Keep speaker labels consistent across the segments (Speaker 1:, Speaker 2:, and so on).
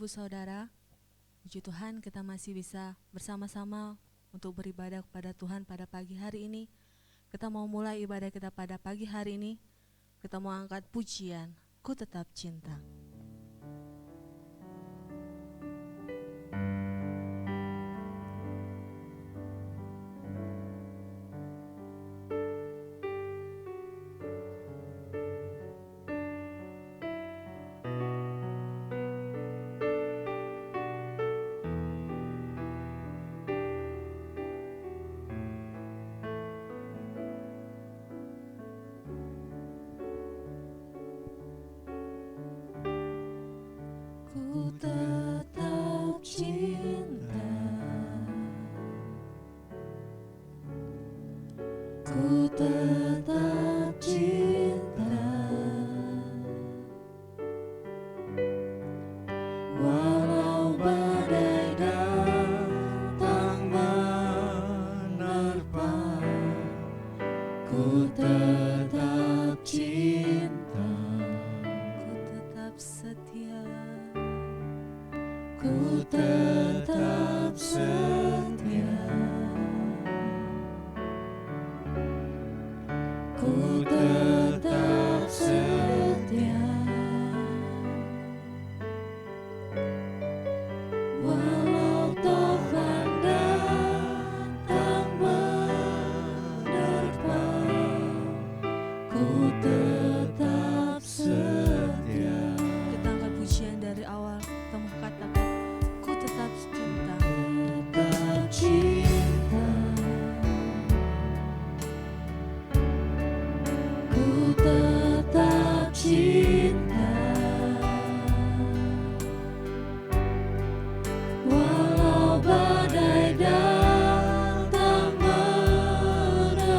Speaker 1: Ibu Saudara, puji Tuhan kita masih bisa bersama-sama untuk beribadah kepada Tuhan pada pagi hari ini. Kita mau mulai ibadah kita pada pagi hari ini. Kita mau angkat pujian, Ku Tetap Cinta. Ku tetap cinta, ku tetap cinta, walau badai datang menerpa, ku tetap cinta, ku tetap setia. Ku tetap setia, ku tetap setia, walau taufan datang menerpa, ku tetap setia. Kita angkat pujian dari awal, kita mau katakan tetap cinta, tetap cinta, ku tetap cinta, walau badai datang menerpa,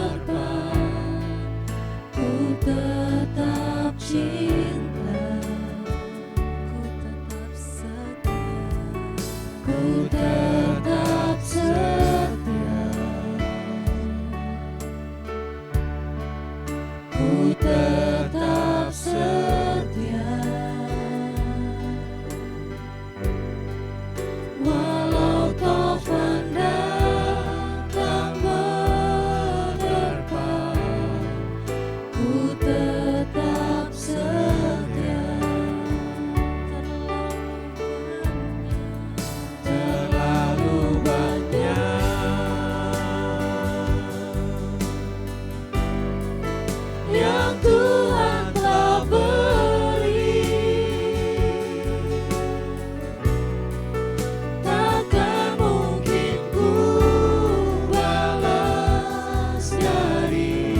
Speaker 1: ku tetap cinta, ku tetap setia. Ku tetap setia, ku tetap setia, walau taufan datang menerpa, ku tetap setia. Terlalu yang Tuhan telah beri, takkan mungkin ku balas dari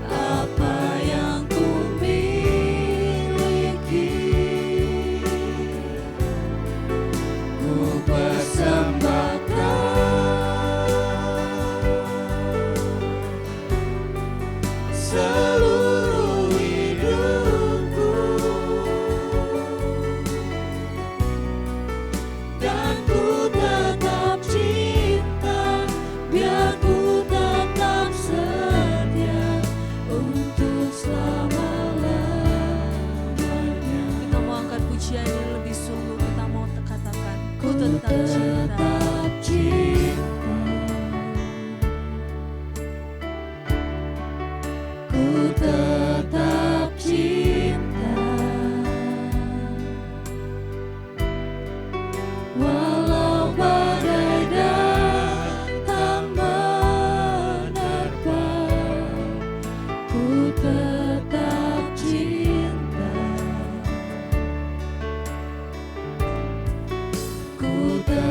Speaker 1: apa yang ku miliki. Ku persembahkan seluruh hidupku, dan ku tetap cinta, biar ku tetap setia untuk selama-lamanya. Kita mau angkat pujian yang lebih sungguh, kita mau katakan ku tetap cinta. Ku tetap cinta, walau badai datang menerpa, ku tetap cinta, ku tetap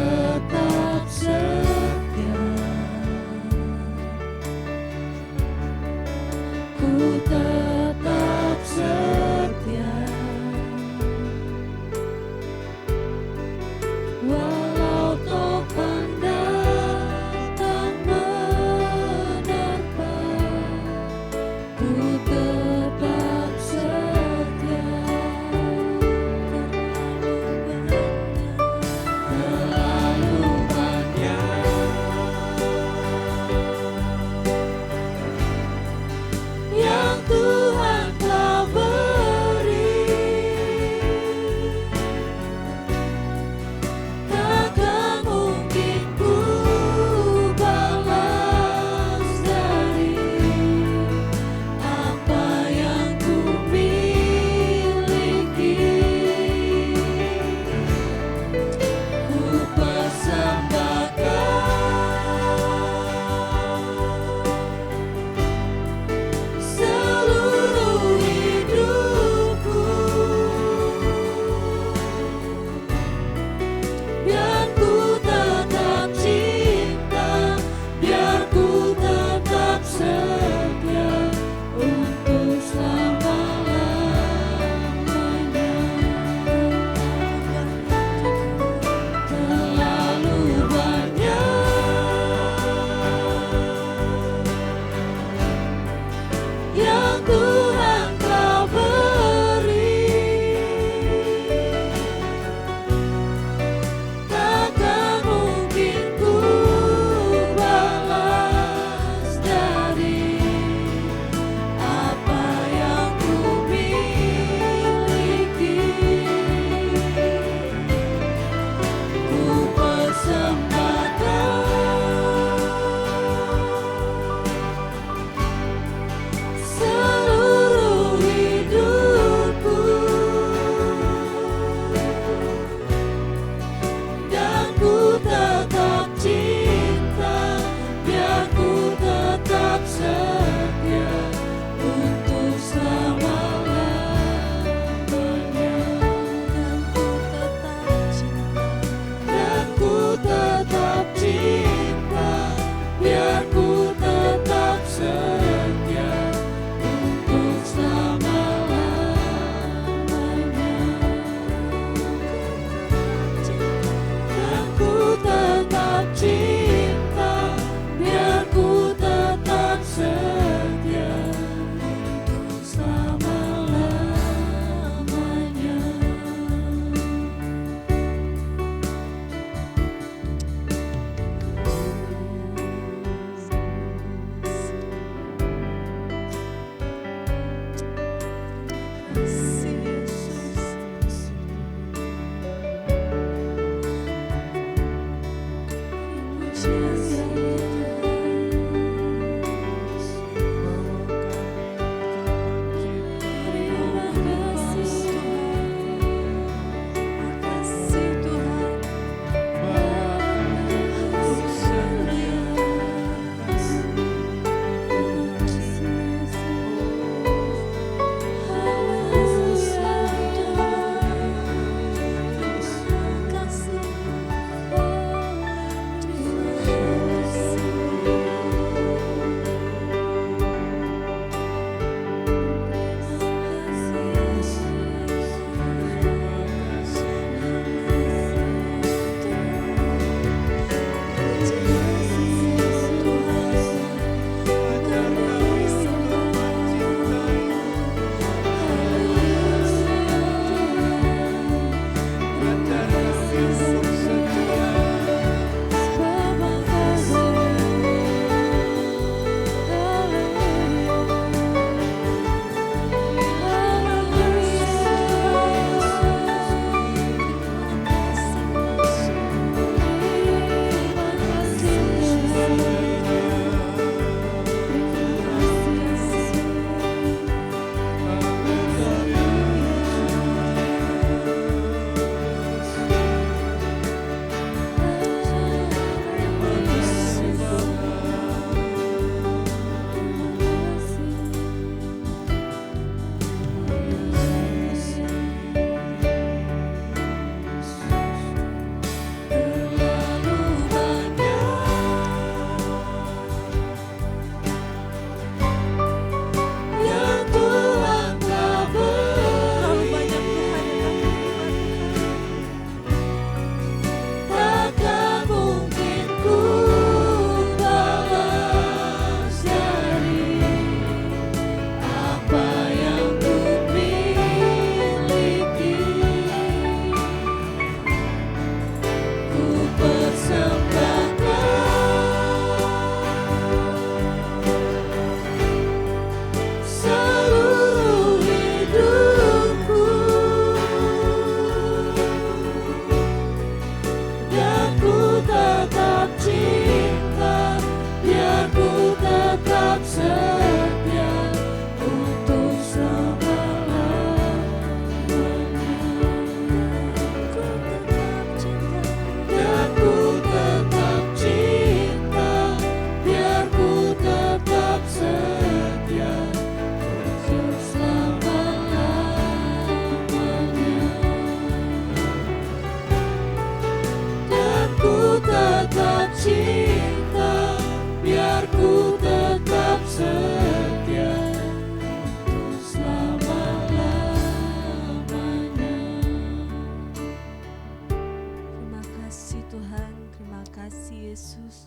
Speaker 1: Yesus.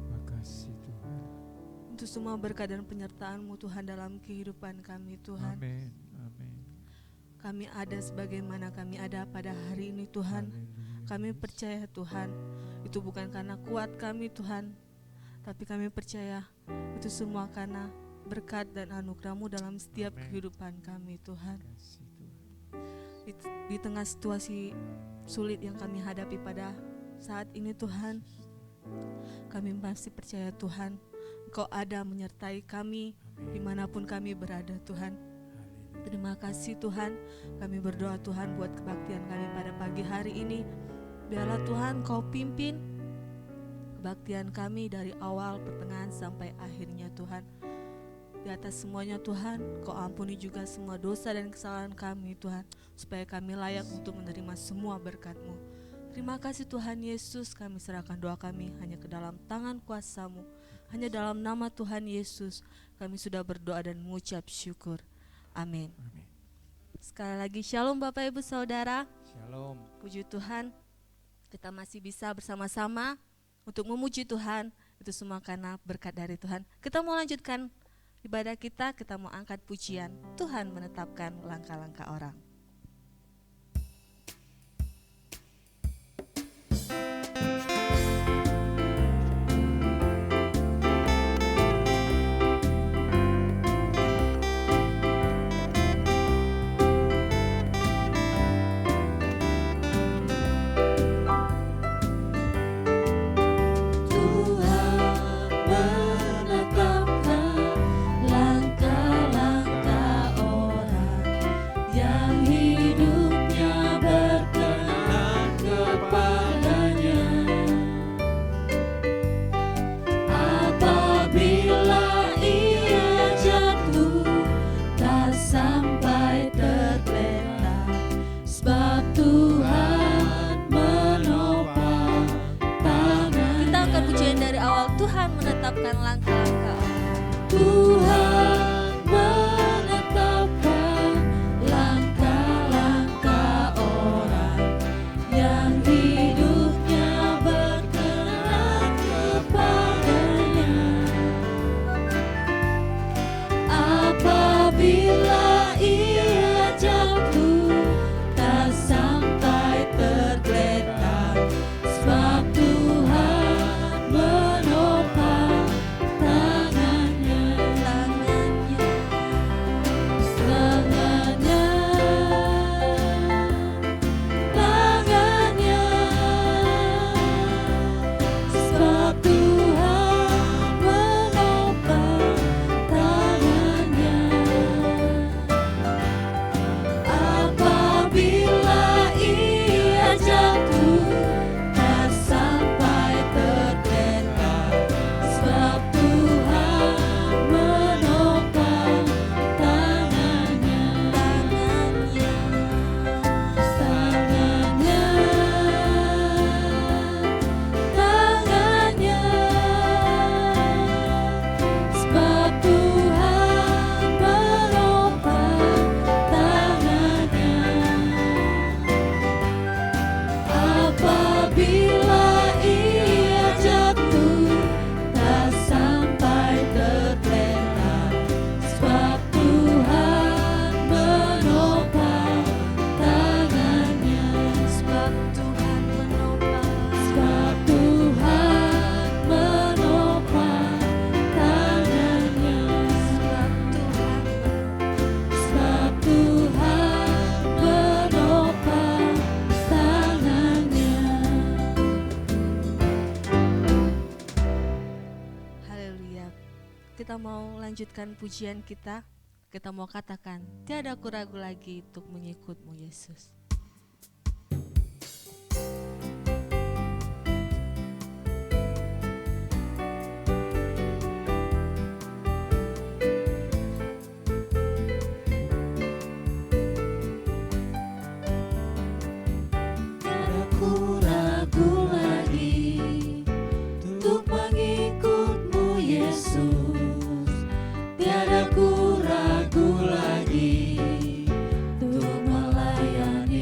Speaker 2: Makasih Tuhan.
Speaker 1: Untuk semua berkat dan penyertaan-Mu Tuhan dalam kehidupan kami Tuhan.
Speaker 2: Amin. Amin.
Speaker 1: Kami ada sebagaimana kami ada pada hari ini Tuhan.
Speaker 2: Haleluya.
Speaker 1: Kami percaya Tuhan, itu bukan karena kuat kami Tuhan, tapi kami percaya itu semua karena berkat dan anugerah-Mu dalam setiap
Speaker 2: Amin.
Speaker 1: kehidupan kami Tuhan.
Speaker 2: Makasih Tuhan.
Speaker 1: Di tengah situasi sulit yang kami hadapi pada saat ini Tuhan, kami masih percaya Tuhan, Engkau ada menyertai kami
Speaker 2: Amin.
Speaker 1: dimanapun kami berada Tuhan.
Speaker 2: Haleluya.
Speaker 1: Terima kasih Tuhan, kami berdoa Tuhan buat kebaktian kami pada pagi hari ini. Biarlah Tuhan Kau pimpin kebaktian kami dari awal, pertengahan sampai akhirnya Tuhan. Di atas semuanya Tuhan, Kau ampuni juga semua dosa dan kesalahan kami Tuhan, supaya kami layak untuk menerima semua berkat-Mu. Terima kasih Tuhan Yesus, kami serahkan doa kami hanya ke dalam tangan kuasa-Mu. Hanya dalam nama Tuhan Yesus kami sudah berdoa dan mengucap syukur. Amin.
Speaker 2: Amin.
Speaker 1: Sekali lagi shalom Bapak Ibu Saudara.
Speaker 2: Shalom.
Speaker 1: Puji Tuhan, kita masih bisa bersama-sama untuk memuji Tuhan. Itu semua karena berkat dari Tuhan. Kita mau lanjutkan ibadah kita mau angkat pujian. Tuhan menetapkan langkah-langkah orang. Tuhan menetapkan langkah-langkah orang.
Speaker 3: Tuhan menetapkan langkah-langkah orang yang hidupnya berkenan kepadanya. Apabila ia jatuh tak sampai tergeletak, sebab Tuhan menopang tangannya, sebab Tuhan menopang tangannya. Apabila ia jatuh tak sampai tergeletak, sebab Tuhan menopang tangannya. Sebab Tuhan menopang tangannya. Apabila ia jatuh tak sampai tergeletak, sebab Tuhan menopang tangannya. Sebab Tuhan menopang, sebab Tuhan menopang tangannya. Sebab Tuhan menopang tangannya.
Speaker 1: Haleluya. Kita mau lanjutkan pujian kita. Kita mau katakan, tiada aku ragu lagi untuk mengikut-Mu Yesus.
Speaker 3: Tiada ku ragu lagi untuk mengikut-Mu Yesus. Tiada ku ragu lagi untuk melayani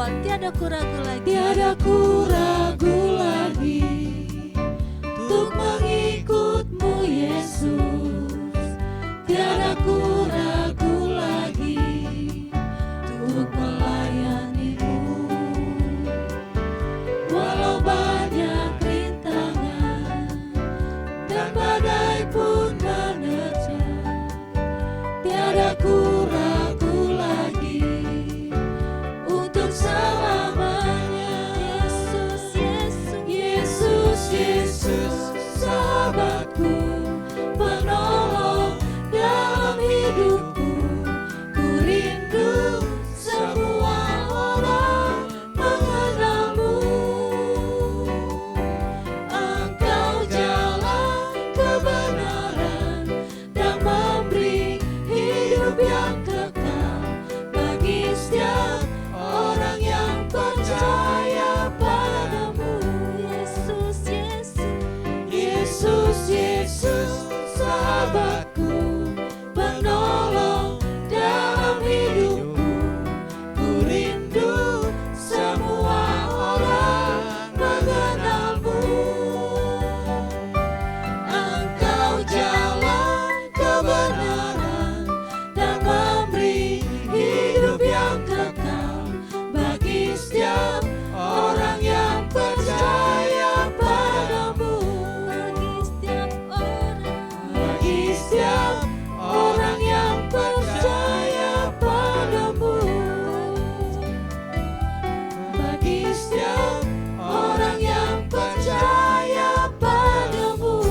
Speaker 1: bahwa tiada ku ragu lagi,
Speaker 3: tiada ku ragu lagi untuk mengikut-Mu Yesus. Tiada ku ragu lagi untuk melayani-Mu. Walau banyak rintangan dan badai pun menerjang, tiada ku ragu lagi untuk selamanya. Yesus, Yesus, sahabatku, penolong dalam hidupku. Ku rindu semua orang mengenal-Mu. Engkau jalan kebenaran dan memberi hidup yang kekal bagi setiap orang yang percaya padamu. Yesus, Yesus, Yesus, Yesus, sahabatku, penolong dalam hidupku. Ku rindu semua orang mengenal-Mu. Engkau jalan kebenaran dan memberi hidup yang kekal bagi setiap orang yang percaya padamu. Bagi setiap orang yang percaya padamu. Bagi setiap orang yang percaya padamu.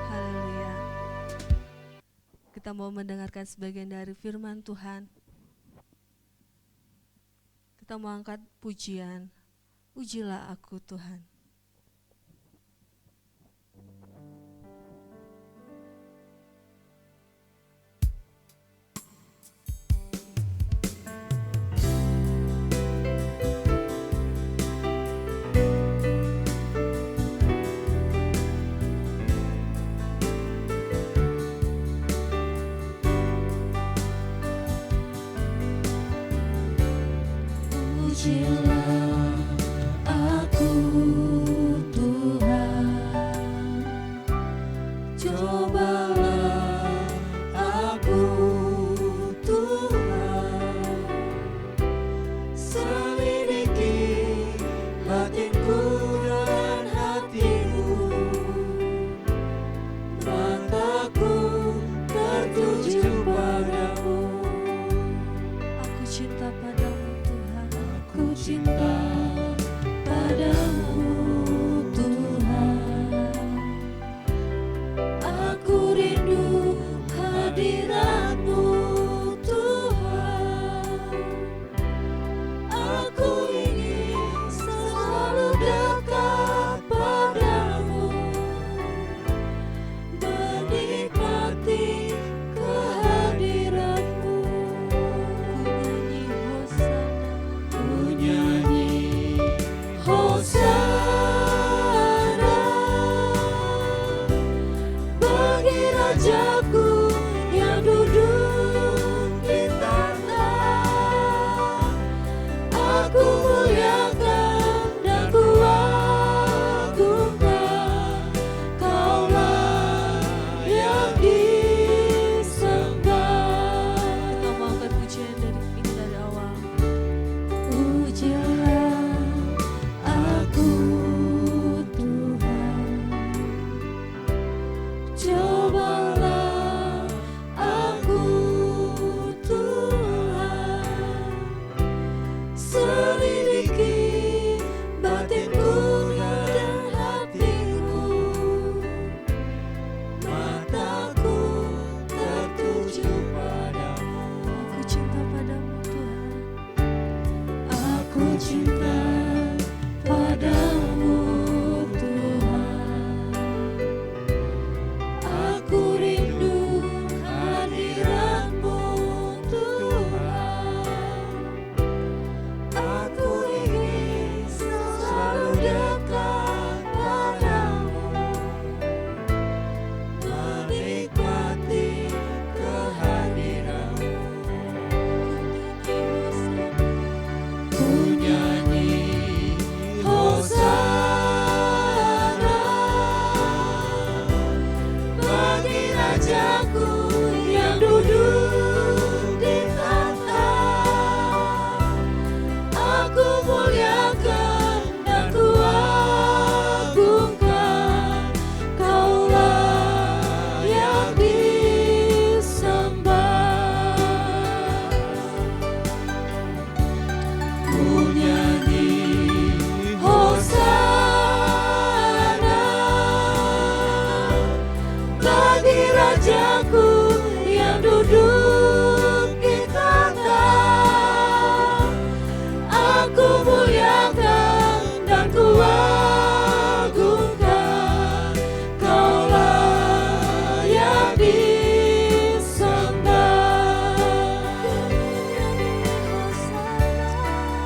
Speaker 1: haleluya. Kita mau mendengarkan sebagian dari firman Tuhan. Kita mau angkat pujian, ujilah aku Tuhan.
Speaker 3: Ujilah aku Tuhan, cobalah aku Tuhan, selidiki batinku dan hatiku, mataku tertuju padamu.
Speaker 1: Aku cinta padamu Tuhan.
Speaker 3: Aku cinta padamu Tuhan. Aku rindu hadirat-Mu Tuhan. Aku ingin selalu dekat padamu, menikmati kehadirat-Mu.
Speaker 1: Ku nyanyi hosana,
Speaker 3: Ku nyanyi Rajaku yang duduk di tahta. Aku muliakan dan ku agungkan, Kaulah yang disembah. Ku nyanyi Hosana bagi Rajaku yang duduk di tahta. Aku muliakan dan ku agungkan, Kaulah yang disembah.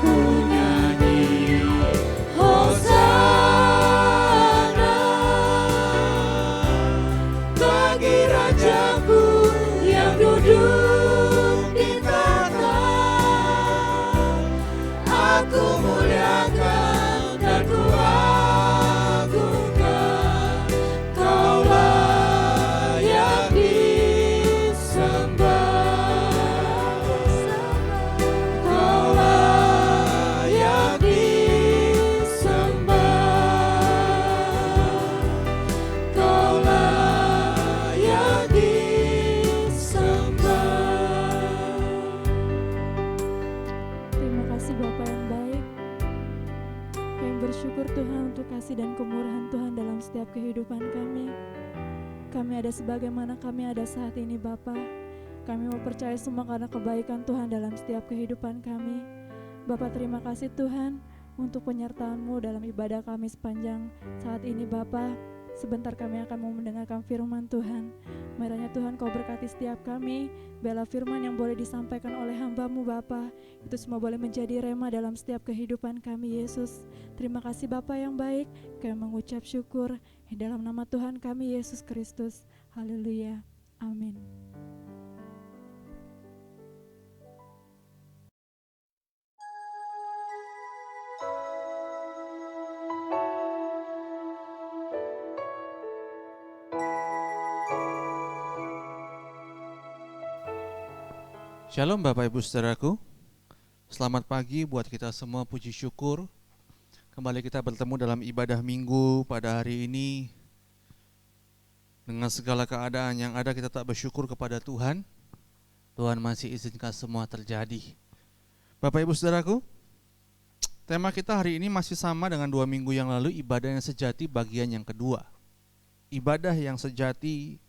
Speaker 3: Ku nyanyi Hosana bagi Rajaku yang duduk di tahta. Aku muliakan dan ku agungkan, Kaulah yang disembah. Kaulah yang disembah. Kaulah yang disembah.
Speaker 4: Terima kasih Bapa yang baik. Kami bersyukur Tuhan untuk kasih dan kemurahan Tuhan dalam setiap kehidupan kami. Kami ada sebagaimana kami ada saat ini Bapa. Kami mau percaya semua karena kebaikan Tuhan dalam setiap kehidupan kami. Bapa, terima kasih Tuhan untuk penyertaan-Mu dalam ibadah kami sepanjang saat ini Bapa. Sebentar kami akan mau mendengarkan firman Tuhan. Kiranya Tuhan Kau berkati setiap kami. Biarlah firman yang boleh disampaikan oleh hamba-Mu Bapa, itu semua boleh menjadi rema dalam setiap kehidupan kami Yesus. Terima kasih Bapa yang baik. Kami mengucap syukur di dalam nama Tuhan kami Yesus Kristus. Haleluya. Amin.
Speaker 5: Shalom Bapak Ibu Saudaraku. Selamat pagi buat kita semua, puji syukur. Kembali kita bertemu dalam ibadah minggu pada hari ini. Dengan segala keadaan yang ada kita tak bersyukur kepada Tuhan. Tuhan masih izinkan semua terjadi. Bapak Ibu Saudaraku, tema kita hari ini masih sama dengan 2 minggu yang lalu, ibadah yang sejati bagian yang kedua. Ibadah yang sejati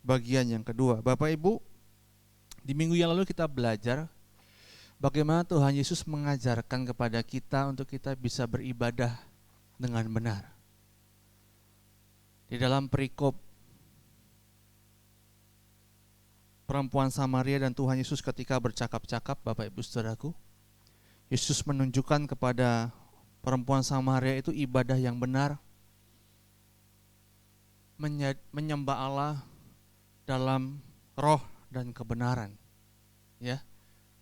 Speaker 5: bagian yang kedua. Bapak Ibu, di minggu yang lalu kita belajar bagaimana Tuhan Yesus mengajarkan kepada kita untuk kita bisa beribadah dengan benar. Di dalam perikop perempuan Samaria dan Tuhan Yesus ketika bercakap-cakap, Bapak Ibu Saudaraku, Yesus menunjukkan kepada perempuan Samaria itu ibadah yang benar, menyembah Allah dalam roh dan kebenaran. Ya.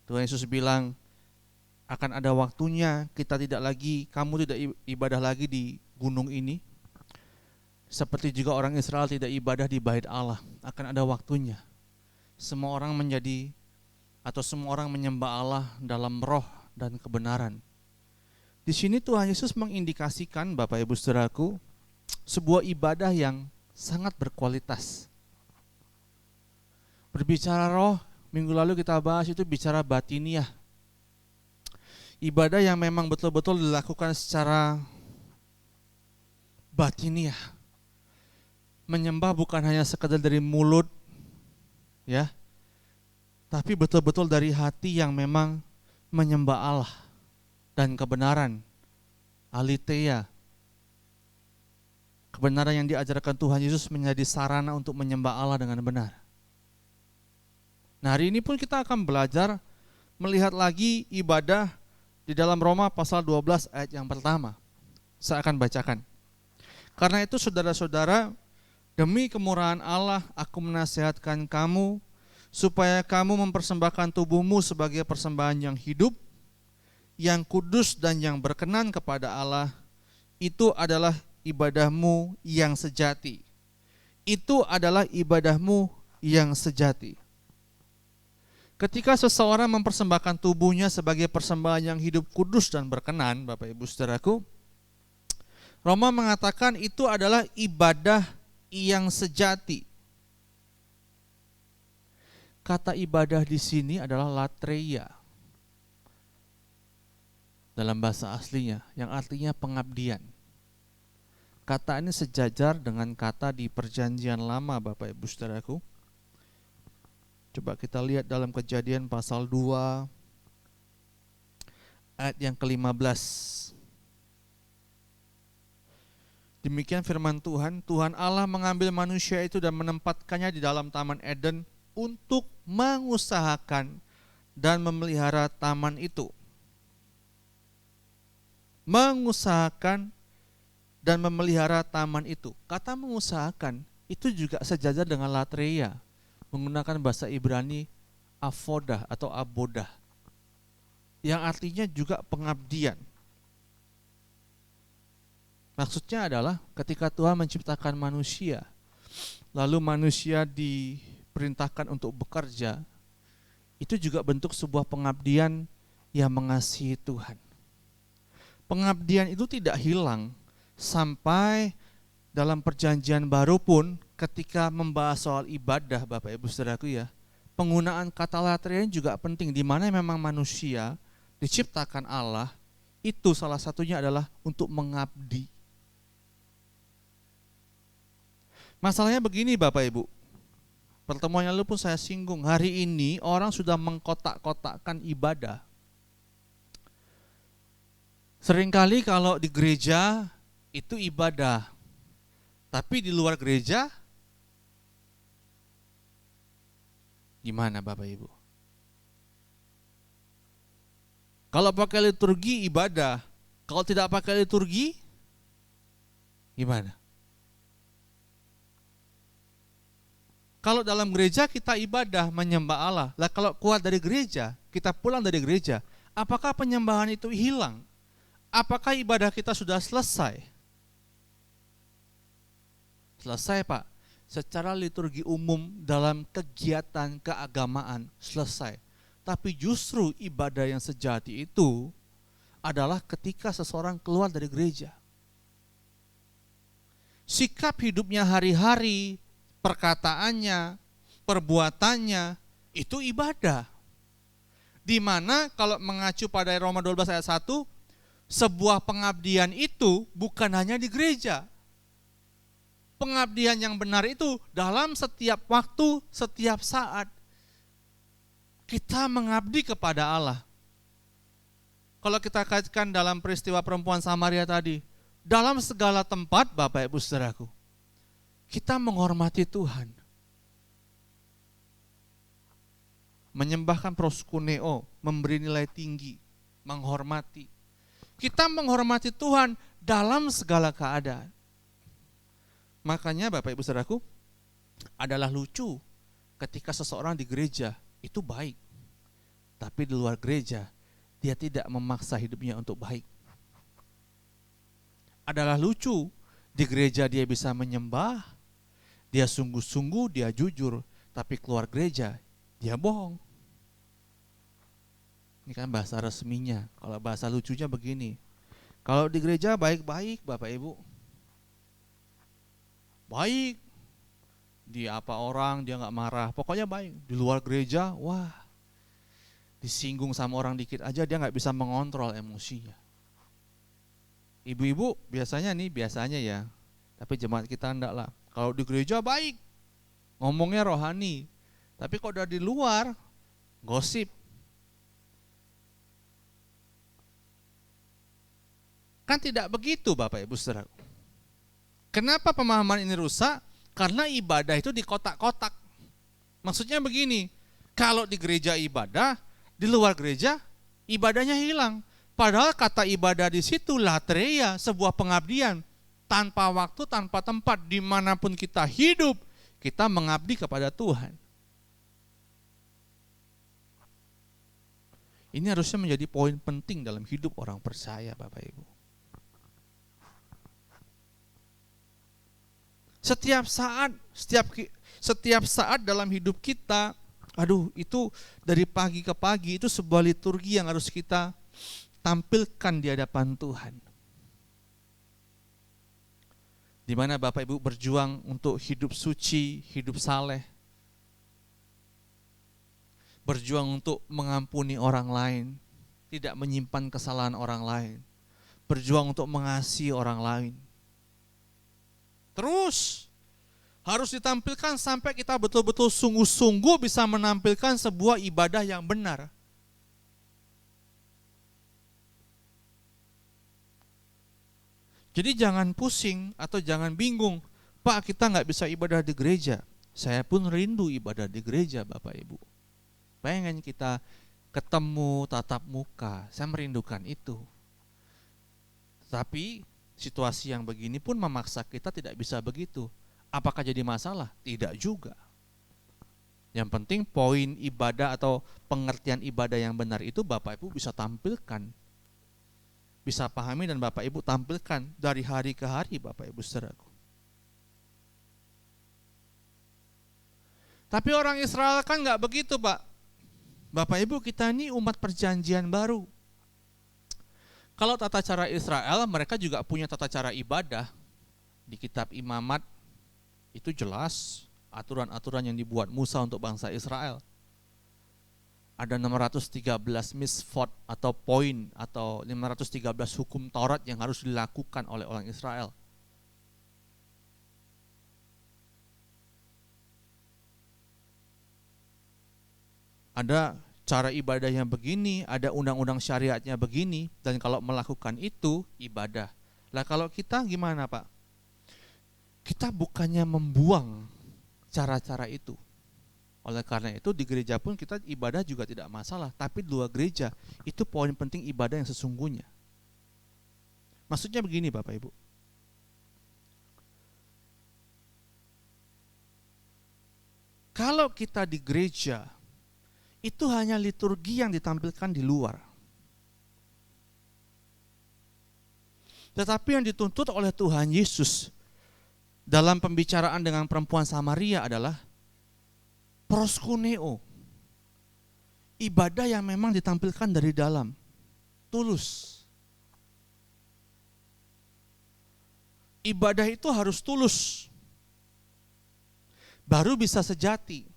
Speaker 5: Tuhan Yesus bilang akan ada waktunya kamu tidak ibadah lagi di gunung ini. Seperti juga orang Israel tidak ibadah di bait Allah, akan ada waktunya. Semua orang menyembah Allah dalam roh dan kebenaran. Di sini Tuhan Yesus mengindikasikan, Bapak Ibu Saudaraku, sebuah ibadah yang sangat berkualitas. Berbicara roh, minggu lalu kita bahas itu bicara batiniah. Ibadah yang memang betul-betul dilakukan secara batiniah. Menyembah bukan hanya sekedar dari mulut, ya, tapi betul-betul dari hati yang memang menyembah Allah dan kebenaran, aletheia. Kebenaran yang diajarkan Tuhan Yesus menjadi sarana untuk menyembah Allah dengan benar. Nah, hari ini pun kita akan belajar melihat lagi ibadah di dalam Roma pasal 12 ayat yang pertama. Saya akan bacakan. Karena itu saudara-saudara, demi kemurahan Allah aku menasihatkan kamu supaya kamu mempersembahkan tubuhmu sebagai persembahan yang hidup, yang kudus dan yang berkenan kepada Allah. Itu adalah ibadahmu yang sejati, itu adalah ibadahmu yang sejati. Ketika seseorang mempersembahkan tubuhnya sebagai persembahan yang hidup kudus dan berkenan, Bapak Ibu Saudaraku, Roma mengatakan itu adalah ibadah yang sejati. Kata ibadah di sini adalah latreia dalam bahasa aslinya, yang artinya pengabdian. Kata ini sejajar dengan kata di Perjanjian Lama, Bapak Ibu Saudaraku. Coba kita lihat dalam Kejadian pasal 2 ayat yang ke-15. Demikian firman Tuhan, Tuhan Allah mengambil manusia itu dan menempatkannya di dalam Taman Eden untuk mengusahakan dan memelihara taman itu. Mengusahakan dan memelihara taman itu. Kata mengusahakan itu juga sejajar dengan latreia, menggunakan bahasa Ibrani avodah atau abodah, yang artinya juga pengabdian. Maksudnya adalah ketika Tuhan menciptakan manusia, lalu manusia diperintahkan untuk bekerja, itu juga bentuk sebuah pengabdian yang mengasihi Tuhan. Pengabdian itu tidak hilang sampai dalam Perjanjian Baru pun. Ketika membahas soal ibadah, Bapak Ibu Saudaraku ya, penggunaan kata latreia juga penting, di mana memang manusia diciptakan Allah, itu salah satunya adalah untuk mengabdi. Masalahnya begini Bapak Ibu, pertemuan yang lalu pun saya singgung, hari ini orang sudah mengkotak-kotakkan ibadah. Seringkali kalau di gereja itu ibadah, tapi di luar gereja gimana Bapak Ibu? Kalau pakai liturgi ibadah, kalau tidak pakai liturgi gimana? Kalau dalam gereja kita ibadah menyembah Allah, lah kalau keluar dari gereja, kita pulang dari gereja, apakah penyembahan itu hilang? Apakah ibadah kita sudah selesai? Selesai Pak. Secara liturgi umum dalam kegiatan keagamaan selesai. Tapi justru ibadah yang sejati itu adalah ketika seseorang keluar dari gereja. Sikap hidupnya hari-hari, perkataannya, perbuatannya, itu ibadah. Di mana kalau mengacu pada Roma 12 ayat 1, sebuah pengabdian itu bukan hanya di gereja. Pengabdian yang benar itu dalam setiap waktu, setiap saat kita mengabdi kepada Allah. Kalau kita kaitkan dalam peristiwa perempuan Samaria tadi, dalam segala tempat Bapak Ibu Saudaraku, kita menghormati Tuhan. Menyembahkan proskuneo, memberi nilai tinggi, menghormati. Kita menghormati Tuhan dalam segala keadaan. Makanya Bapak Ibu Saudaraku, adalah lucu ketika seseorang di gereja itu baik, tapi di luar gereja dia tidak memaksa hidupnya untuk baik. Adalah lucu, di gereja dia bisa menyembah, dia sungguh-sungguh, dia jujur, tapi keluar gereja dia bohong. Ini kan bahasa resminya. Kalau bahasa lucunya begini, kalau di gereja baik-baik Bapak Ibu, baik, dia apa orang dia nggak marah, pokoknya baik. Di luar gereja, wah, disinggung sama orang dikit aja dia nggak bisa mengontrol emosinya. Ibu-ibu biasanya ya, tapi jemaat kita enggak lah. Kalau di gereja baik, ngomongnya rohani, tapi kalau udah di luar, gosip. Kan tidak begitu Bapak Ibu Saudara. Kenapa pemahaman ini rusak? Karena ibadah itu di kotak-kotak. Maksudnya begini, kalau di gereja ibadah, di luar gereja ibadahnya hilang. Padahal kata ibadah di situ latreia, sebuah pengabdian. Tanpa waktu, tanpa tempat, dimanapun kita hidup, kita mengabdi kepada Tuhan. Ini harusnya menjadi poin penting dalam hidup orang percaya Bapak Ibu. Setiap saat dalam hidup kita, itu dari pagi ke pagi itu sebuah liturgi yang harus kita tampilkan di hadapan Tuhan. Di mana Bapak Ibu berjuang untuk hidup suci, hidup saleh. Berjuang untuk mengampuni orang lain, tidak menyimpan kesalahan orang lain. Berjuang untuk mengasihi orang lain. Terus harus ditampilkan sampai kita betul-betul sungguh-sungguh bisa menampilkan sebuah ibadah yang benar. Jadi jangan pusing atau jangan bingung, Pak, kita nggak bisa ibadah di gereja. Saya pun rindu ibadah di gereja, Bapak Ibu. Pengen kita ketemu tatap muka, saya merindukan itu. Tapi situasi yang begini pun memaksa kita tidak bisa begitu. Apakah jadi masalah? Tidak juga. Yang penting poin ibadah atau pengertian ibadah yang benar itu Bapak Ibu bisa tampilkan. Bisa pahami dan Bapak Ibu tampilkan dari hari ke hari, Bapak Ibu saudaraku. Tapi orang Israel kan nggak begitu, Pak. Bapak Ibu, kita ini umat perjanjian baru. Kalau tata cara Israel, mereka juga punya tata cara ibadah. Di kitab Imamat itu jelas aturan-aturan yang dibuat Musa untuk bangsa Israel. Ada 613 misfot atau poin atau 513 hukum Taurat yang harus dilakukan oleh orang Israel. Ada cara ibadah yang begini, ada undang-undang syariatnya begini, dan kalau melakukan itu ibadah. Lah kalau kita gimana, Pak? Kita bukannya membuang cara-cara itu. Oleh karena itu di gereja pun kita ibadah juga tidak masalah, tapi di luar gereja itu poin penting ibadah yang sesungguhnya. Maksudnya begini Bapak Ibu. Kalau kita di gereja itu hanya liturgi yang ditampilkan di luar. Tetapi yang dituntut oleh Tuhan Yesus dalam pembicaraan dengan perempuan Samaria adalah proskuneo. Ibadah yang memang ditampilkan dari dalam, tulus. Ibadah itu harus tulus. Baru bisa sejati.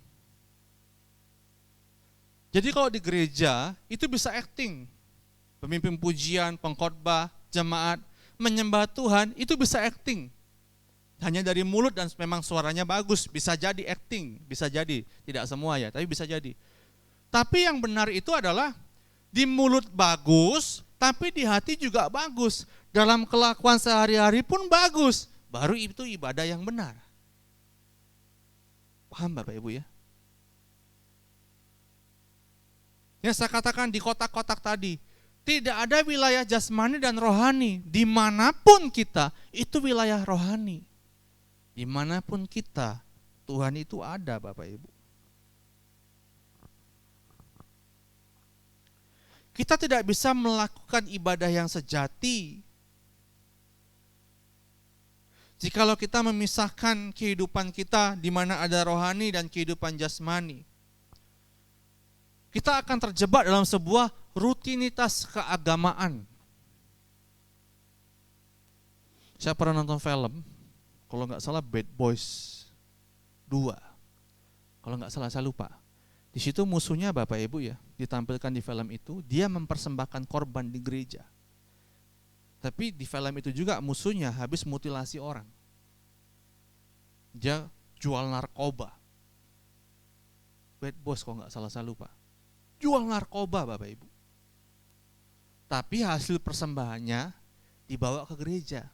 Speaker 5: Jadi kalau di gereja itu bisa acting. Pemimpin pujian, pengkhotbah, jemaat, menyembah Tuhan itu bisa acting. Hanya dari mulut dan memang suaranya bagus, bisa jadi acting, bisa jadi. Tidak semua ya, tapi bisa jadi. Tapi yang benar itu adalah di mulut bagus, tapi di hati juga bagus. Dalam kelakuan sehari-hari pun bagus. Baru itu ibadah yang benar. Paham Bapak Ibu ya? Yang saya katakan di kotak-kotak tadi, tidak ada wilayah jasmani dan rohani. Dimanapun kita, itu wilayah rohani. Dimanapun kita, Tuhan itu ada Bapak Ibu. Kita tidak bisa melakukan ibadah yang sejati jikalau kita memisahkan kehidupan kita di mana ada rohani dan kehidupan jasmani. Kita akan terjebak dalam sebuah rutinitas keagamaan. Saya pernah nonton film, kalau nggak salah Bad Boys 2. Kalau nggak salah, saya lupa. Di situ musuhnya Bapak Ibu ya, ditampilkan di film itu, dia mempersembahkan korban di gereja. Tapi di film itu juga musuhnya habis mutilasi orang. Dia jual narkoba. Bad Boys kalau nggak salah, saya lupa. Jual narkoba Bapak Ibu. Tapi hasil persembahannya dibawa ke gereja.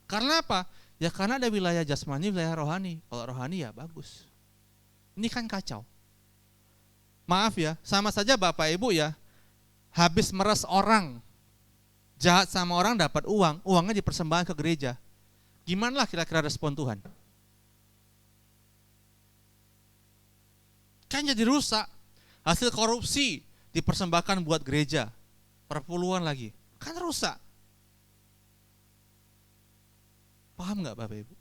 Speaker 5: Karena apa? Ya karena ada wilayah jasmani, wilayah rohani. Kalau rohani ya bagus. Ini kan kacau. Maaf ya, sama saja Bapak Ibu ya, habis meres orang, jahat sama orang dapat uang, uangnya dipersembahkan ke gereja. Gimana lah kira-kira respon Tuhan? Kan jadi rusak. Hasil korupsi dipersembahkan buat gereja, perpuluhan lagi, kan rusak. Paham nggak Bapak Ibu?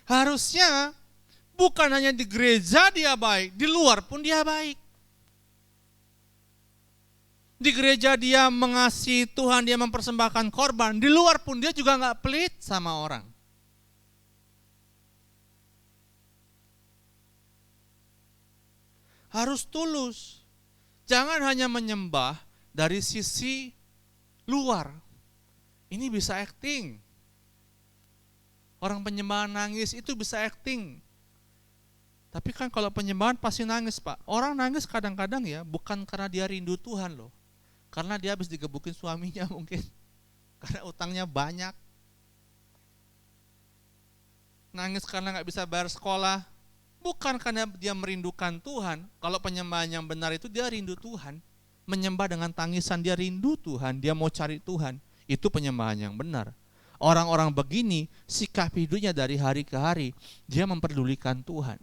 Speaker 5: Harusnya bukan hanya di gereja dia baik, di luar pun dia baik. Di gereja dia mengasihi Tuhan, dia mempersembahkan korban, di luar pun dia juga nggak pelit sama orang. Harus tulus. Jangan hanya menyembah dari sisi luar. Ini bisa acting. Orang penyembahan nangis itu bisa acting. Tapi kan kalau penyembahan pasti nangis, Pak. Orang nangis kadang-kadang ya bukan karena dia rindu Tuhan loh. Karena dia habis digebukin suaminya mungkin. Karena utangnya banyak. Nangis karena gak bisa bayar sekolah. Bukan karena dia merindukan Tuhan. Kalau penyembahan yang benar itu dia rindu Tuhan. Menyembah dengan tangisan, dia rindu Tuhan. Dia mau cari Tuhan. Itu penyembahan yang benar. Orang-orang begini sikap hidupnya dari hari ke hari. Dia memperdulikan Tuhan.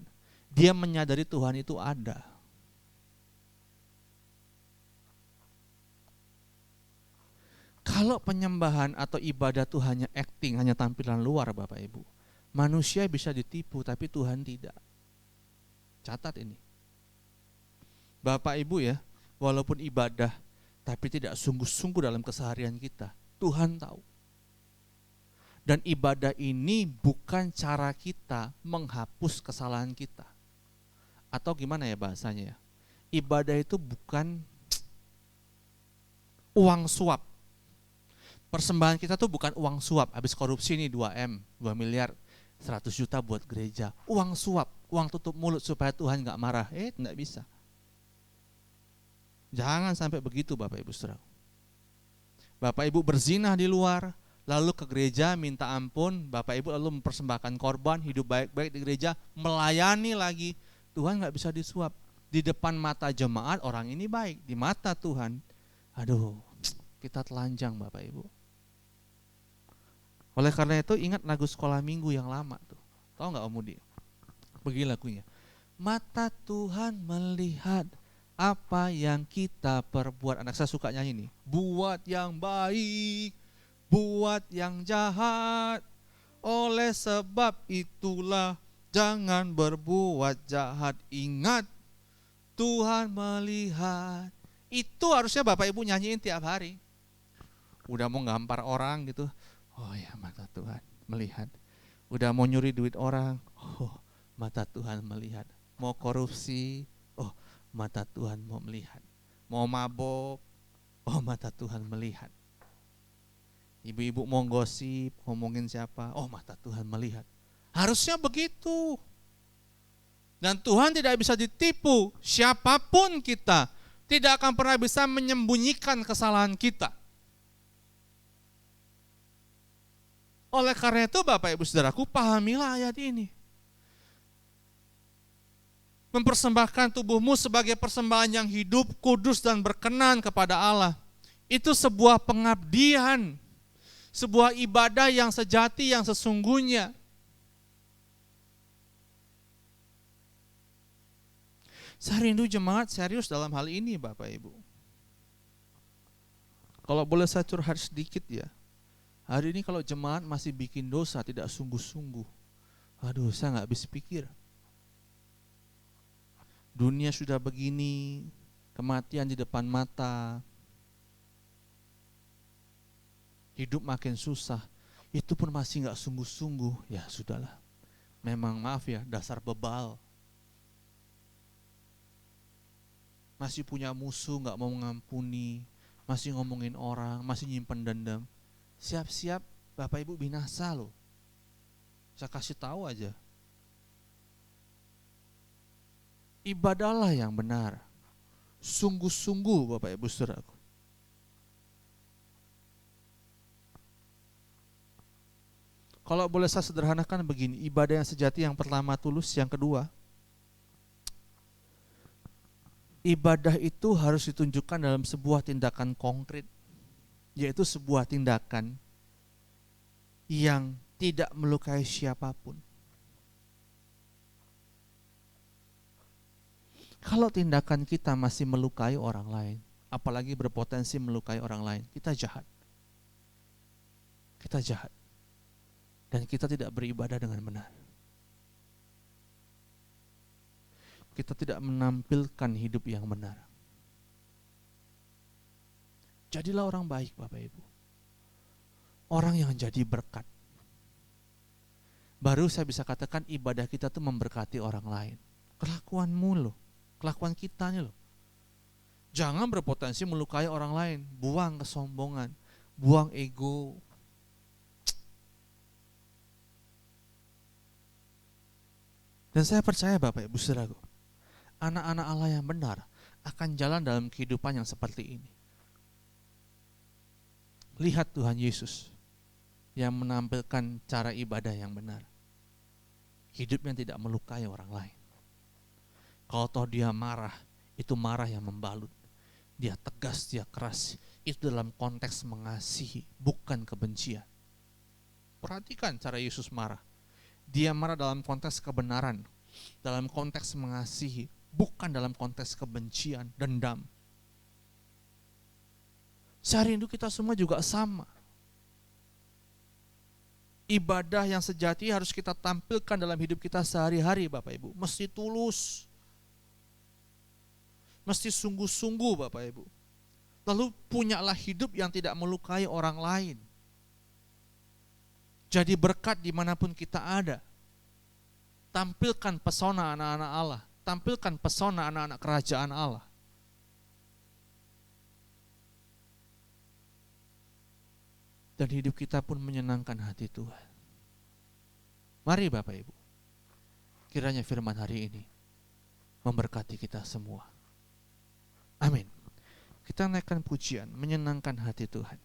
Speaker 5: Dia menyadari Tuhan itu ada. Kalau penyembahan atau ibadah itu hanya acting, hanya tampilan luar Bapak Ibu. Manusia bisa ditipu tapi Tuhan tidak. Catat ini. Bapak Ibu ya, walaupun ibadah tapi tidak sungguh-sungguh dalam keseharian kita. Tuhan tahu. Dan ibadah ini bukan cara kita menghapus kesalahan kita. Atau gimana ya bahasanya ya? Ibadah itu bukan uang suap. Persembahan kita tuh bukan uang suap. Habis korupsi nih 2 miliar 100 juta buat gereja. Uang suap, uang tutup mulut supaya Tuhan gak marah. Tidak bisa. Jangan sampai begitu Bapak Ibu Saudara. Bapak Ibu berzinah di luar, lalu ke gereja minta ampun, Bapak Ibu lalu mempersembahkan korban, hidup baik-baik di gereja, melayani lagi. Tuhan gak bisa disuap. Di depan mata jemaat orang ini baik, di mata Tuhan, aduh kita telanjang Bapak Ibu. Oleh karena itu ingat lagu sekolah minggu yang lama tuh. Tahu gak Om Mudi? Begini lagunya. Mata Tuhan melihat apa yang kita perbuat. Anak saya suka nyanyi nih. Buat yang baik, buat yang jahat. Oleh sebab itulah jangan berbuat jahat. Ingat Tuhan melihat. Itu harusnya Bapak Ibu nyanyiin tiap hari. Udah mau ngampar orang gitu. Oh ya mata Tuhan melihat. Udah mau nyuri duit orang. Oh mata Tuhan melihat. Mau korupsi. Oh mata Tuhan mau melihat. Mau mabok. Oh mata Tuhan melihat. Ibu-ibu mau gosip, ngomongin siapa. Oh mata Tuhan melihat. Harusnya begitu. Dan Tuhan tidak bisa ditipu. Siapapun kita tidak akan pernah bisa menyembunyikan kesalahan kita. Oleh karena itu Bapak Ibu Saudaraku, pahamilah ayat ini. Mempersembahkan tubuhmu sebagai persembahan yang hidup, kudus dan berkenan kepada Allah. Itu sebuah pengabdian, sebuah ibadah yang sejati, yang sesungguhnya. Saya rindu jemaat serius dalam hal ini Bapak Ibu. Kalau boleh saya curhat sedikit ya. Hari ini kalau jemaat masih bikin dosa tidak sungguh-sungguh. Aduh saya gak habis pikir. Dunia sudah begini, kematian di depan mata. Hidup makin susah. Itu pun masih gak sungguh-sungguh. Ya sudahlah. Memang maaf ya, dasar bebal. Masih punya musuh, gak mau mengampuni, masih ngomongin orang, masih nyimpen dendam. Siap-siap Bapak Ibu binasa loh. Saya kasih tahu aja. Ibadahlah yang benar. Sungguh-sungguh Bapak Ibu Saudaraku. Kalau boleh saya sederhanakan begini, ibadah yang sejati yang pertama tulus, yang kedua, ibadah itu harus ditunjukkan dalam sebuah tindakan konkret, yaitu sebuah tindakan yang tidak melukai siapapun. Kalau tindakan kita masih melukai orang lain, apalagi berpotensi melukai orang lain, kita jahat. Kita jahat. Dan kita tidak beribadah dengan benar. kita tidak menampilkan hidup yang benar. Jadilah orang baik Bapak Ibu. Orang yang jadi berkat. Baru saya bisa katakan ibadah kita tuh memberkati orang lain. Kelakuanmu loh, kelakuan kita nih loh. Jangan berpotensi melukai orang lain. Buang kesombongan, buang ego. Dan saya percaya Bapak Ibu Saudaraku, anak-anak Allah yang benar akan jalan dalam kehidupan yang seperti ini. Lihat Tuhan Yesus yang menampilkan cara ibadah yang benar. Hidup yang tidak melukai orang lain. Kalau toh dia marah, itu marah yang membalut. Dia tegas, dia keras. Itu dalam konteks mengasihi, bukan kebencian. Perhatikan cara Yesus marah. Dia marah dalam konteks kebenaran, dalam konteks mengasihi, bukan dalam konteks kebencian, dendam. Sehari itu kita semua juga sama. Ibadah yang sejati harus kita tampilkan dalam hidup kita sehari-hari Bapak Ibu. Mesti tulus. Mesti sungguh-sungguh Bapak Ibu. Lalu punyalah hidup yang tidak melukai orang lain. Jadi berkat dimanapun kita ada. Tampilkan pesona anak-anak Allah. Tampilkan pesona anak-anak kerajaan Allah. Dan hidup kita pun menyenangkan hati Tuhan. Mari Bapak Ibu, kiranya firman hari ini memberkati kita semua. Amin. Kita naikkan pujian, menyenangkan hati Tuhan.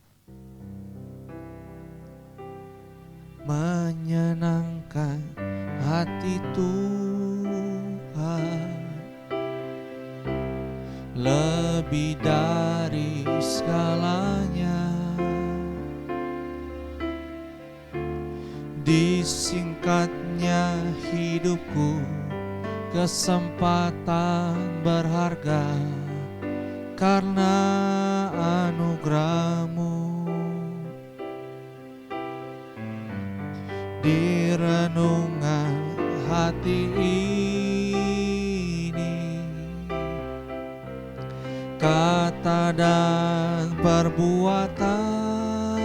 Speaker 5: Menyenangkan hati Tuhan lebih dari segalanya. Disingkatnya hidupku, kesempatan berharga karena anugerah-Mu. Di renungan hati ini, kata dan perbuatan,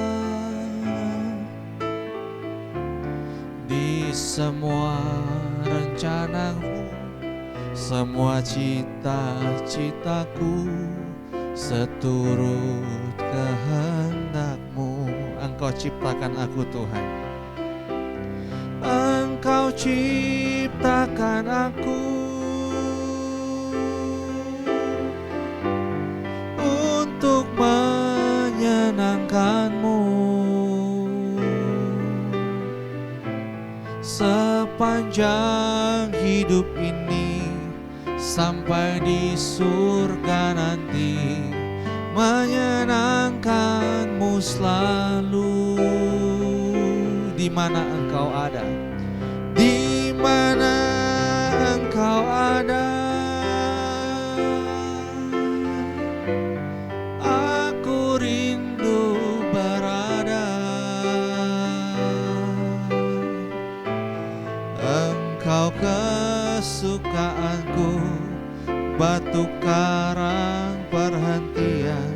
Speaker 5: di semua rencanamu, semua cita-citaku, seturut kehendak-Mu. Engkau ciptakan aku Tuhan. Engkau ciptakan aku untuk menyenangkan-Mu. Sepanjang hidup ini sampai di surga nanti, menyenangkan-Mu selalu. Di mana Engkau ada, di mana Engkau ada, aku rindu berada. Engkau kesukaanku, batu karang perhentian,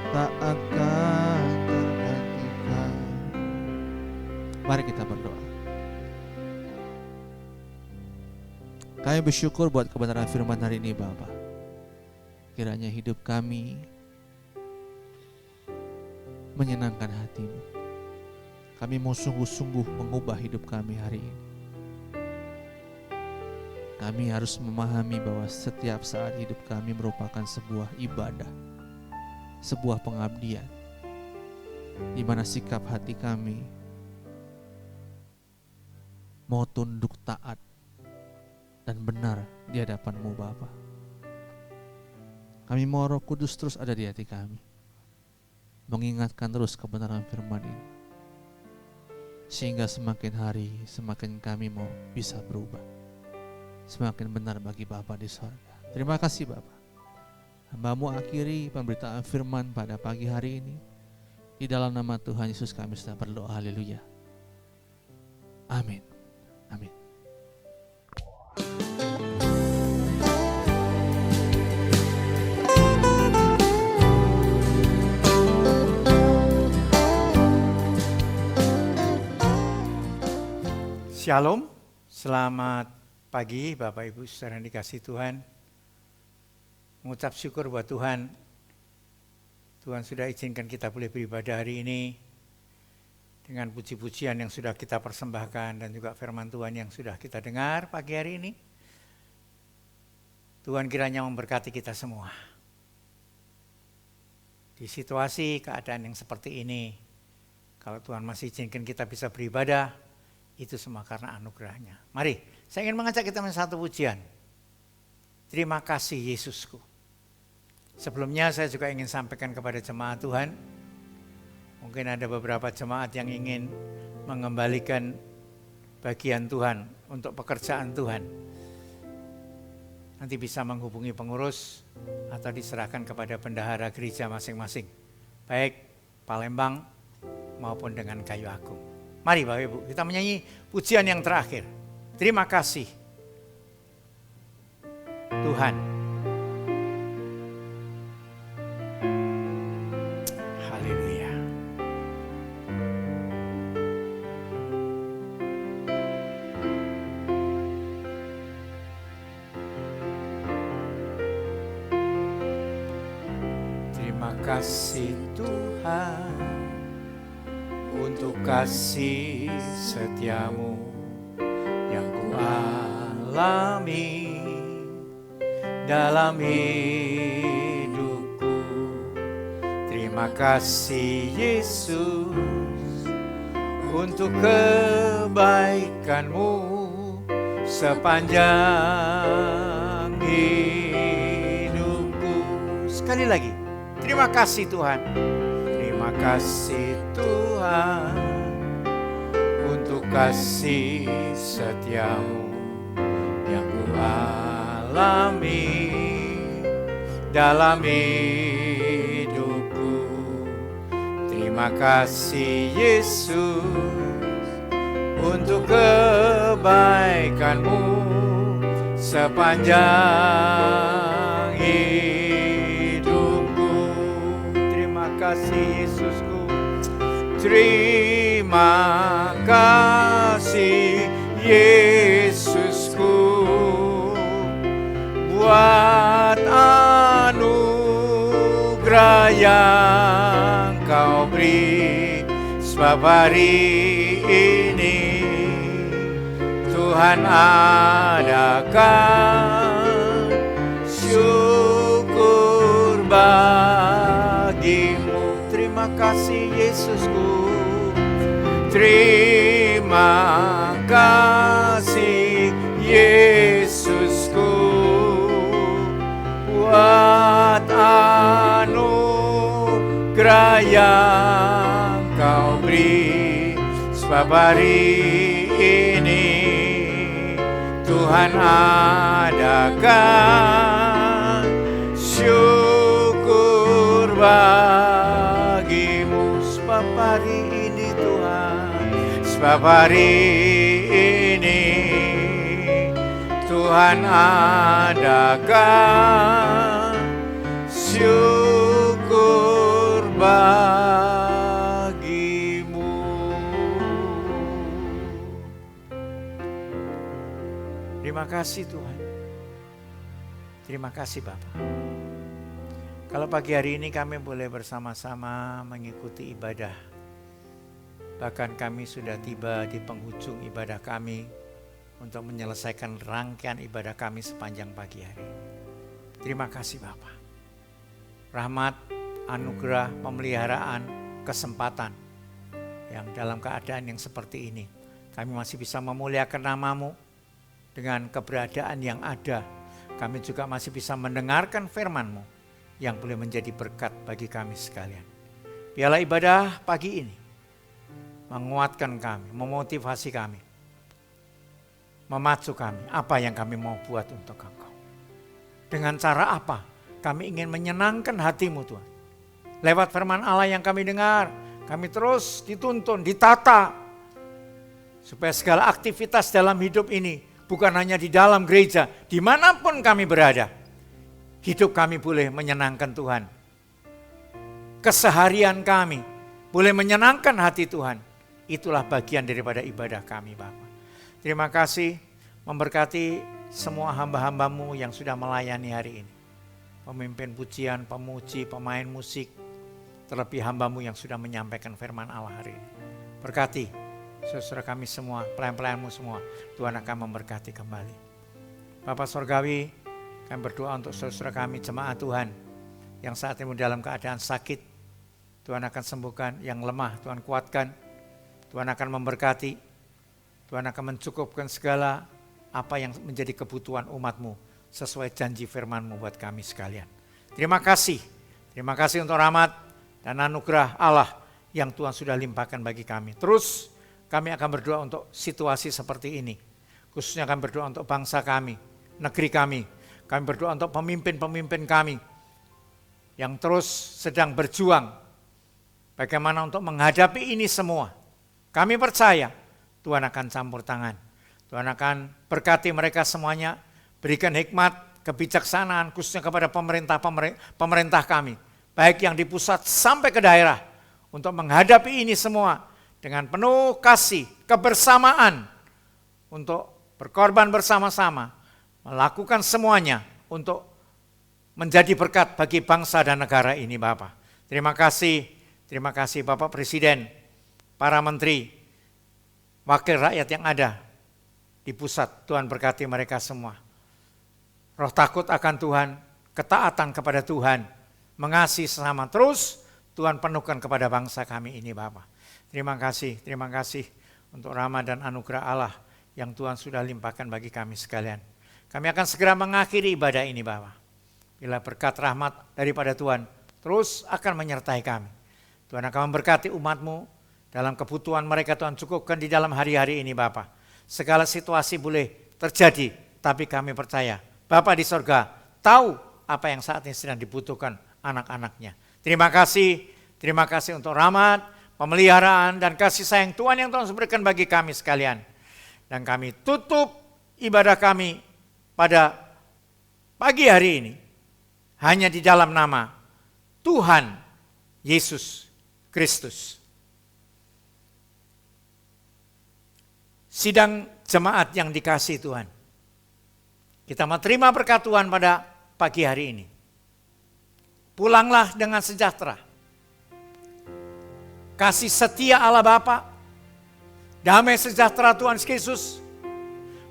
Speaker 5: tak akan tergantikan. Mari kita berdoa. Kami bersyukur buat kebenaran firman hari ini Bapa. Kiranya hidup kami menyenangkan hati-Mu. Kami mau sungguh-sungguh mengubah hidup kami hari ini. Kami harus memahami bahwa setiap saat hidup kami merupakan sebuah ibadah, sebuah pengabdian, di mana sikap hati kami mau tunduk taat dan benar di hadapan-Mu Bapa. Kami mau Roh Kudus terus ada di hati kami, mengingatkan terus kebenaran firman ini, sehingga semakin hari semakin kami mau bisa berubah, semakin benar bagi Bapa di sorga. Terima kasih Bapa. Hamba-Mu akhiri pemberitaan firman pada pagi hari ini. Di dalam nama Tuhan Yesus kami sudah berdoa. Haleluya. Amin. Amin.
Speaker 6: Shalom, selamat pagi Bapak Ibu Saudara yang dikasihi Tuhan. Mengucap syukur buat Tuhan. Tuhan sudah izinkan kita boleh beribadah hari ini dengan puji-pujian yang sudah kita persembahkan dan juga firman Tuhan yang sudah kita dengar pagi hari ini. Tuhan kiranya memberkati kita semua. Di situasi keadaan yang seperti ini, kalau Tuhan masih izinkan kita bisa beribadah, itu semua karena anugerahnya. Mari, saya ingin mengajak kita satu pujian. Terima kasih Yesusku. Sebelumnya saya juga ingin sampaikan kepada jemaat Tuhan. Mungkin ada beberapa jemaat yang ingin mengembalikan bagian Tuhan untuk pekerjaan Tuhan. Nanti bisa menghubungi pengurus atau diserahkan kepada bendahara gereja masing-masing. Baik Palembang maupun dengan Kayu Agung. Mari Bapak Ibu, kita menyanyi pujian yang terakhir. Terima kasih Tuhan. Haleluya. Terima kasih Tuhan untuk kasih setiamu yang kualami dalam hidupku. Terima kasih Yesus untuk kebaikanmu sepanjang hidupku. Sekali lagi, terima kasih Tuhan. Terima kasih Tuhan untuk kasih setiamu yang kualami dalam hidupku. Terima kasih Yesus untuk kebaikanmu sepanjang hidupku. Terima kasih Yesusku. Terima kasih Yesusku buat anugerah yang Kau beri. Sebab hari ini Tuhan adakan syukur bagimu. Terima kasih Yesusku. Terima kasih Yesusku buat anugerah yang Kau beri. Sebab hari ini Tuhan adakan syukur bagimu. Sebab hari ini Tuhan, sebab hari ini Tuhan adakan syukur bagimu. Terima kasih Tuhan. Terima kasih Bapak. Kalau pagi hari ini kami boleh bersama-sama mengikuti ibadah. Bahkan kami sudah tiba di penghujung ibadah kami untuk menyelesaikan rangkaian ibadah kami sepanjang pagi hari. Terima kasih Bapa. Rahmat, anugerah, pemeliharaan, kesempatan yang dalam keadaan yang seperti ini kami masih bisa memuliakan nama-Mu dengan keberadaan yang ada. Kami juga masih bisa mendengarkan firman-Mu yang boleh menjadi berkat bagi kami sekalian. Biarlah ibadah pagi ini menguatkan kami, memotivasi kami, memacu kami, apa yang kami mau buat untuk Engkau. Dengan cara apa? Kami ingin menyenangkan hati-Mu Tuhan. Lewat firman Allah yang kami dengar, kami terus dituntun, ditata, supaya segala aktivitas dalam hidup ini, bukan hanya di dalam gereja, dimanapun kami berada, hidup kami boleh menyenangkan Tuhan. Keseharian kami boleh menyenangkan hati Tuhan. Itulah bagian daripada ibadah kami Bapa. Terima kasih memberkati semua hamba-hambamu yang sudah melayani hari ini. Pemimpin pujian, pemuji, pemain musik, terlebih hambamu yang sudah menyampaikan firman Allah hari ini. Berkati saudara kami semua, pelayan-pelayanmu semua, Tuhan akan memberkati kembali. Bapak Sorgawi, kami berdoa untuk saudara kami, jemaat Tuhan, yang saat ini dalam keadaan sakit, Tuhan akan sembuhkan, yang lemah Tuhan kuatkan, Tuhan akan memberkati, Tuhan akan mencukupkan segala apa yang menjadi kebutuhan umat-Mu, sesuai janji firman-Mu buat kami sekalian. Terima kasih untuk rahmat dan anugerah Allah yang Tuhan sudah limpahkan bagi kami. Terus kami akan berdoa untuk situasi seperti ini. Khususnya kami berdoa untuk bangsa kami, negeri kami. Kami berdoa untuk pemimpin-pemimpin kami yang terus sedang berjuang bagaimana untuk menghadapi ini semua. Kami percaya Tuhan akan campur tangan. Tuhan akan berkati mereka semuanya, berikan hikmat, kebijaksanaan khususnya kepada pemerintah kami, baik yang di pusat sampai ke daerah, untuk menghadapi ini semua dengan penuh kasih, kebersamaan, untuk berkorban bersama-sama, melakukan semuanya untuk menjadi berkat bagi bangsa dan negara ini Bapak. Terima kasih Bapak Presiden, para menteri, wakil rakyat yang ada di pusat, Tuhan berkati mereka semua. Roh takut akan Tuhan, ketaatan kepada Tuhan, mengasihi sesama, terus Tuhan penuhkan kepada bangsa kami ini Bapak. Terima kasih untuk rahmat dan anugerah Allah yang Tuhan sudah limpahkan bagi kami sekalian. Kami akan segera mengakhiri ibadah ini Bapak. Bila berkat rahmat daripada Tuhan terus akan menyertai kami. Tuhan akan memberkati umat-Mu dalam kebutuhan mereka, Tuhan cukupkan di dalam hari-hari ini Bapak. Segala situasi boleh terjadi, tapi kami percaya Bapa di sorga tahu apa yang saat ini sedang dibutuhkan anak-anaknya. Terima kasih untuk rahmat, pemeliharaan, dan kasih sayang Tuhan yang Tuhan berikan bagi kami sekalian. Dan kami tutup ibadah kami pada pagi hari ini hanya di dalam nama Tuhan Yesus Kristus. Sidang jemaat yang dikasihi Tuhan, kita mau terima berkat Tuhan pada pagi hari ini. Pulanglah dengan sejahtera. Kasih setia Allah Bapa, damai sejahtera Tuhan Yesus,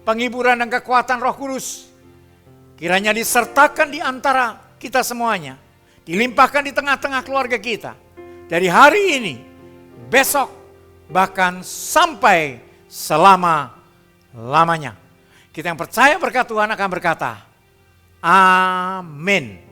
Speaker 6: penghiburan dan kekuatan Roh Kudus, kiranya disertakan di antara kita semuanya, dilimpahkan di tengah-tengah keluarga kita, dari hari ini, besok, bahkan sampai selama-lamanya. Kita yang percaya berkat Tuhan akan berkata, amin.